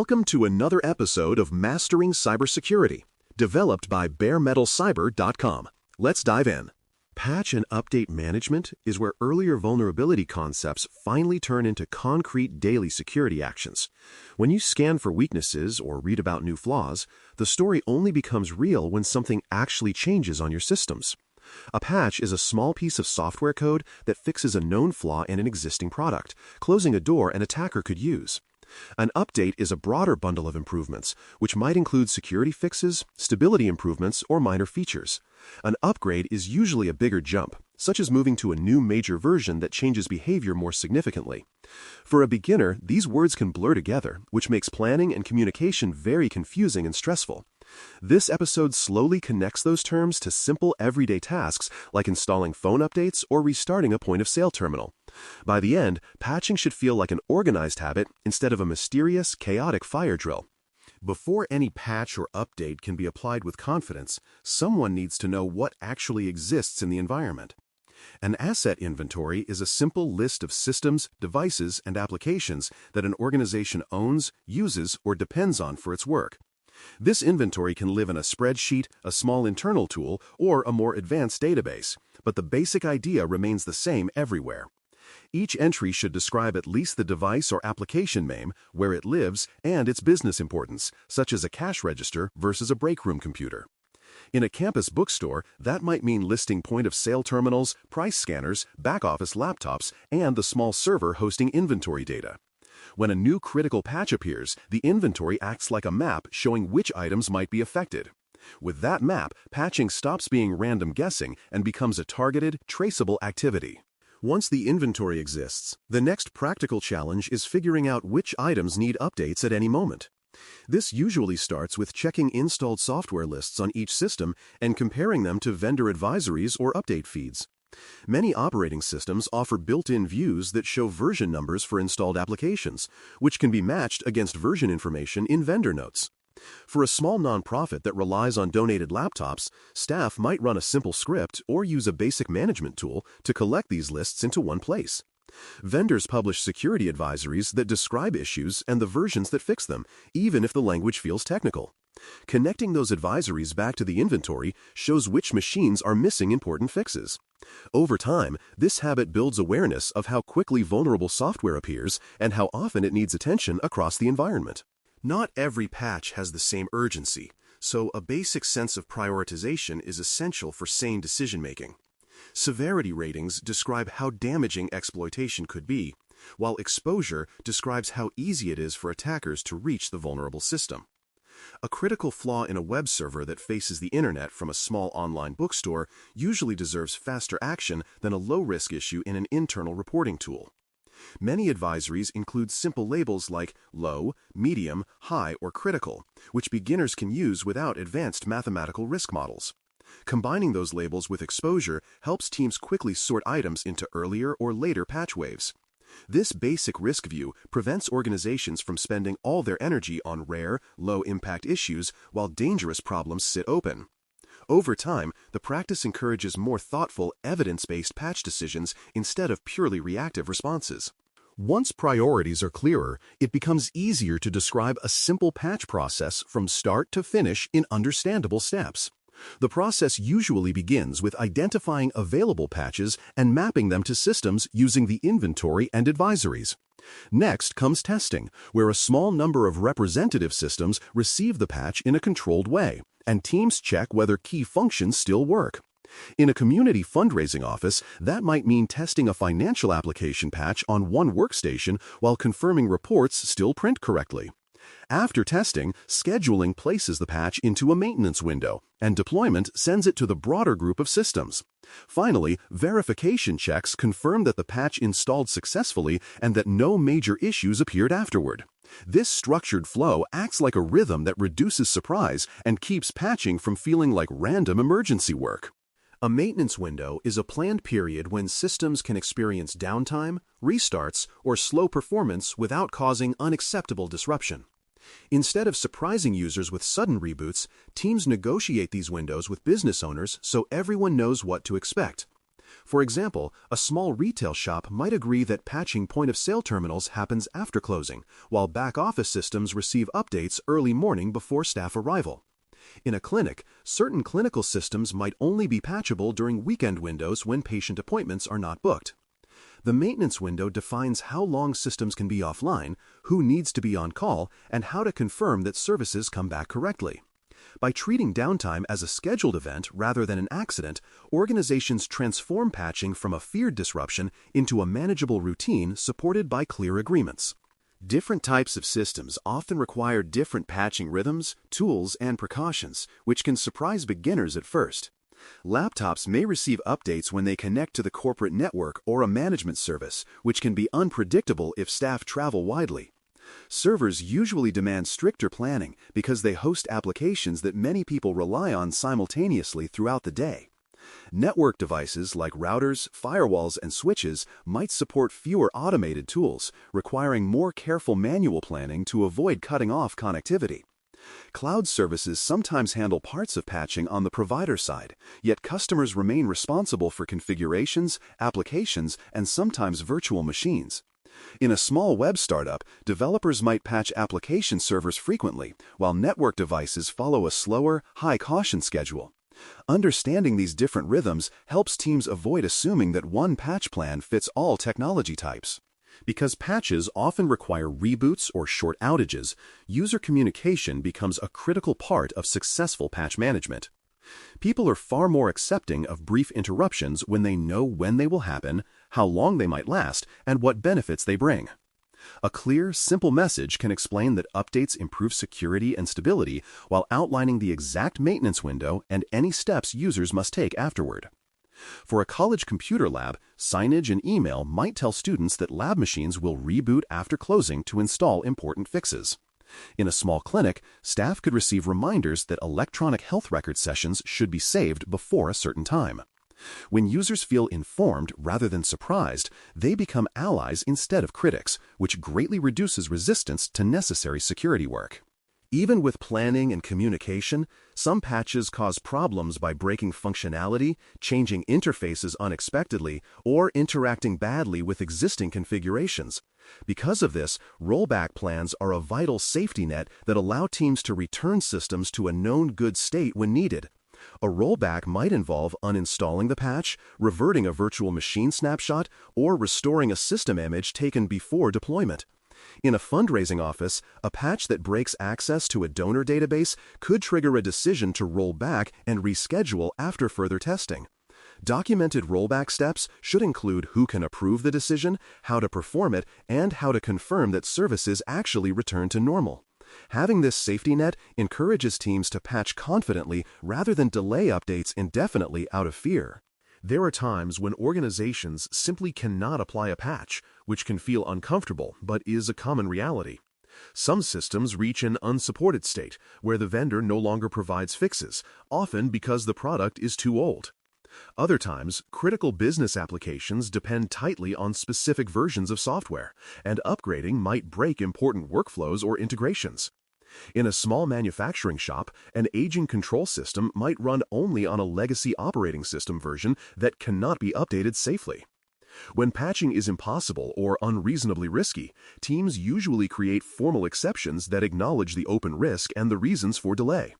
Welcome to another episode of Mastering Cybersecurity, developed by baremetalcyber.com. Let's dive in. Patch and update management is where earlier vulnerability concepts finally turn into concrete daily security actions. When you scan for weaknesses or read about new flaws, the story only becomes real when something actually changes on your systems. A patch is a small piece of software code that fixes a known flaw in an existing product, closing a door an attacker could use. An update is a broader bundle of improvements, which might include security fixes, stability improvements, or minor features. An upgrade is usually a bigger jump, such as moving to a new major version that changes behavior more significantly. For a beginner, these words can blur together, which makes planning and communication very confusing and stressful. This episode slowly connects those terms to simple everyday tasks like installing phone updates or restarting a point-of-sale terminal. By the end, patching should feel like an organized habit instead of a mysterious, chaotic fire drill. Before any patch or update can be applied with confidence, someone needs to know what actually exists in the environment. An asset inventory is a simple list of systems, devices, and applications that an organization owns, uses, or depends on for its work. This inventory can live in a spreadsheet, a small internal tool, or a more advanced database, but the basic idea remains the same everywhere. Each entry should describe at least the device or application name, where it lives, and its business importance, such as a cash register versus a breakroom computer. In a campus bookstore, that might mean listing point-of-sale terminals, price scanners, back-office laptops, and the small server hosting inventory data. When a new critical patch appears, the inventory acts like a map showing which items might be affected. With that map, patching stops being random guessing and becomes a targeted, traceable activity. Once the inventory exists, the next practical challenge is figuring out which items need updates at any moment. This usually starts with checking installed software lists on each system and comparing them to vendor advisories or update feeds. Many operating systems offer built-in views that show version numbers for installed applications, which can be matched against version information in vendor notes. For a small nonprofit that relies on donated laptops, staff might run a simple script or use a basic management tool to collect these lists into one place. Vendors publish security advisories that describe issues and the versions that fix them, even if the language feels technical. Connecting those advisories back to the inventory shows which machines are missing important fixes. Over time, this habit builds awareness of how quickly vulnerable software appears and how often it needs attention across the environment. Not every patch has the same urgency, so a basic sense of prioritization is essential for sane decision-making. Severity ratings describe how damaging exploitation could be, while exposure describes how easy it is for attackers to reach the vulnerable system. A critical flaw in a web server that faces the internet from a small online bookstore usually deserves faster action than a low-risk issue in an internal reporting tool. Many advisories include simple labels like low, medium, high, or critical, which beginners can use without advanced mathematical risk models. Combining those labels with exposure helps teams quickly sort items into earlier or later patch waves. This basic risk view prevents organizations from spending all their energy on rare, low-impact issues while dangerous problems sit open. Over time, the practice encourages more thoughtful, evidence-based patch decisions instead of purely reactive responses. Once priorities are clearer, it becomes easier to describe a simple patch process from start to finish in understandable steps. The process usually begins with identifying available patches and mapping them to systems using the inventory and advisories. Next comes testing, where a small number of representative systems receive the patch in a controlled way, and teams check whether key functions still work. In a community fundraising office, that might mean testing a financial application patch on one workstation while confirming reports still print correctly. After testing, scheduling places the patch into a maintenance window, and deployment sends it to the broader group of systems. Finally, verification checks confirm that the patch installed successfully and that no major issues appeared afterward. This structured flow acts like a rhythm that reduces surprise and keeps patching from feeling like random emergency work. A maintenance window is a planned period when systems can experience downtime, restarts, or slow performance without causing unacceptable disruption. Instead of surprising users with sudden reboots, teams negotiate these windows with business owners so everyone knows what to expect. For example, a small retail shop might agree that patching point-of-sale terminals happens after closing, while back-office systems receive updates early morning before staff arrival. In a clinic, certain clinical systems might only be patchable during weekend windows when patient appointments are not booked. The maintenance window defines how long systems can be offline, who needs to be on call, and how to confirm that services come back correctly. By treating downtime as a scheduled event rather than an accident, organizations transform patching from a feared disruption into a manageable routine supported by clear agreements. Different types of systems often require different patching rhythms, tools, and precautions, which can surprise beginners at first. Laptops may receive updates when they connect to the corporate network or a management service, which can be unpredictable if staff travel widely. Servers usually demand stricter planning because they host applications that many people rely on simultaneously throughout the day. Network devices like routers, firewalls, and switches might support fewer automated tools, requiring more careful manual planning to avoid cutting off connectivity. Cloud services sometimes handle parts of patching on the provider side, yet customers remain responsible for configurations, applications, and sometimes virtual machines. In a small web startup, developers might patch application servers frequently, while network devices follow a slower, high-caution schedule. Understanding these different rhythms helps teams avoid assuming that one patch plan fits all technology types. Because patches often require reboots or short outages, user communication becomes a critical part of successful patch management. People are far more accepting of brief interruptions when they know when they will happen, how long they might last, and what benefits they bring. A clear, simple message can explain that updates improve security and stability while outlining the exact maintenance window and any steps users must take afterward. For a college computer lab, signage and email might tell students that lab machines will reboot after closing to install important fixes. In a small clinic, staff could receive reminders that electronic health record sessions should be saved before a certain time. When users feel informed rather than surprised, they become allies instead of critics, which greatly reduces resistance to necessary security work. Even with planning and communication, some patches cause problems by breaking functionality, changing interfaces unexpectedly, or interacting badly with existing configurations. Because of this, rollback plans are a vital safety net that allow teams to return systems to a known good state when needed. A rollback might involve uninstalling the patch, reverting a virtual machine snapshot, or restoring a system image taken before deployment. In a fundraising office, a patch that breaks access to a donor database could trigger a decision to roll back and reschedule after further testing. Documented rollback steps should include who can approve the decision, how to perform it, and how to confirm that services actually return to normal. Having this safety net encourages teams to patch confidently rather than delay updates indefinitely out of fear. There are times when organizations simply cannot apply a patch, which can feel uncomfortable but is a common reality. Some systems reach an unsupported state, where the vendor no longer provides fixes, often because the product is too old. Other times, critical business applications depend tightly on specific versions of software, and upgrading might break important workflows or integrations. In a small manufacturing shop, an aging control system might run only on a legacy operating system version that cannot be updated safely. When patching is impossible or unreasonably risky, teams usually create formal exceptions that acknowledge the open risk and the reasons for delay.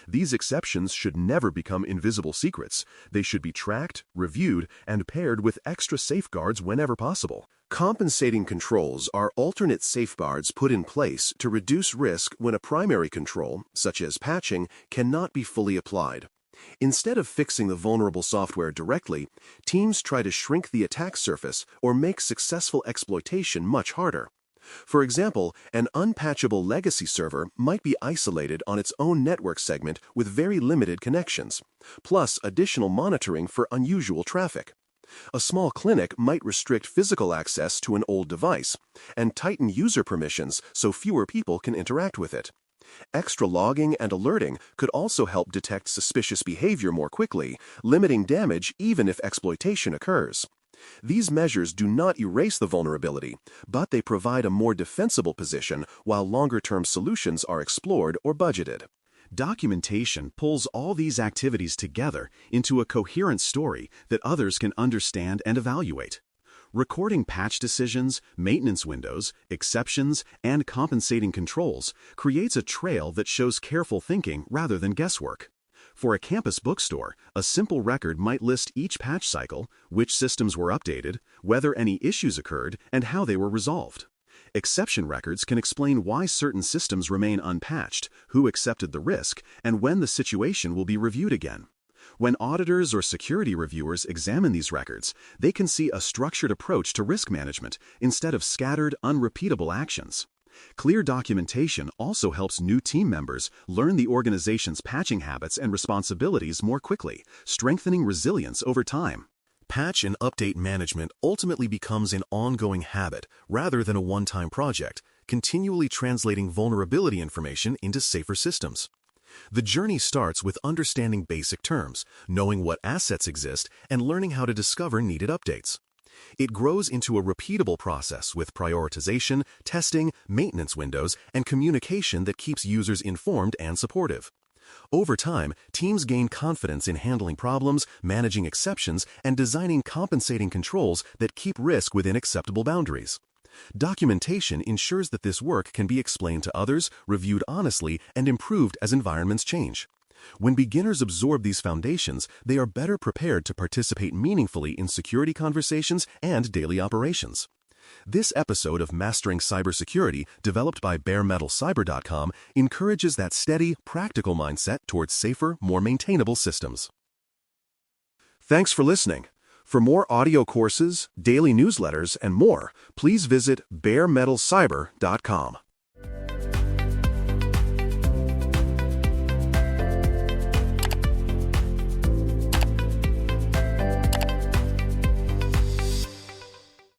These exceptions should never become invisible secrets. They should be tracked, reviewed, and paired with extra safeguards whenever possible. Compensating controls are alternate safeguards put in place to reduce risk when a primary control, such as patching, cannot be fully applied. Instead of fixing the vulnerable software directly, teams try to shrink the attack surface or make successful exploitation much harder. For example, an unpatchable legacy server might be isolated on its own network segment with very limited connections, plus additional monitoring for unusual traffic. A small clinic might restrict physical access to an old device and tighten user permissions so fewer people can interact with it. Extra logging and alerting could also help detect suspicious behavior more quickly, limiting damage even if exploitation occurs. These measures do not erase the vulnerability, but they provide a more defensible position while longer-term solutions are explored or budgeted. Documentation pulls all these activities together into a coherent story that others can understand and evaluate. Recording patch decisions, maintenance windows, exceptions, and compensating controls creates a trail that shows careful thinking rather than guesswork. For a campus bookstore, a simple record might list each patch cycle, which systems were updated, whether any issues occurred, and how they were resolved. Exception records can explain why certain systems remain unpatched, who accepted the risk, and when the situation will be reviewed again. When auditors or security reviewers examine these records, they can see a structured approach to risk management instead of scattered, unrepeatable actions. Clear documentation also helps new team members learn the organization's patching habits and responsibilities more quickly, strengthening resilience over time. Patch and update management ultimately becomes an ongoing habit rather than a one-time project, continually translating vulnerability information into safer systems. The journey starts with understanding basic terms, knowing what assets exist, and learning how to discover needed updates. It grows into a repeatable process with prioritization, testing, maintenance windows, and communication that keeps users informed and supportive. Over time, teams gain confidence in handling problems, managing exceptions, and designing compensating controls that keep risk within acceptable boundaries. Documentation ensures that this work can be explained to others, reviewed honestly, and improved as environments change. When beginners absorb these foundations, they are better prepared to participate meaningfully in security conversations and daily operations. This episode of Mastering Cybersecurity, developed by baremetalcyber.com, encourages that steady, practical mindset towards safer, more maintainable systems. Thanks for listening. For more audio courses, daily newsletters, and more, please visit baremetalcyber.com.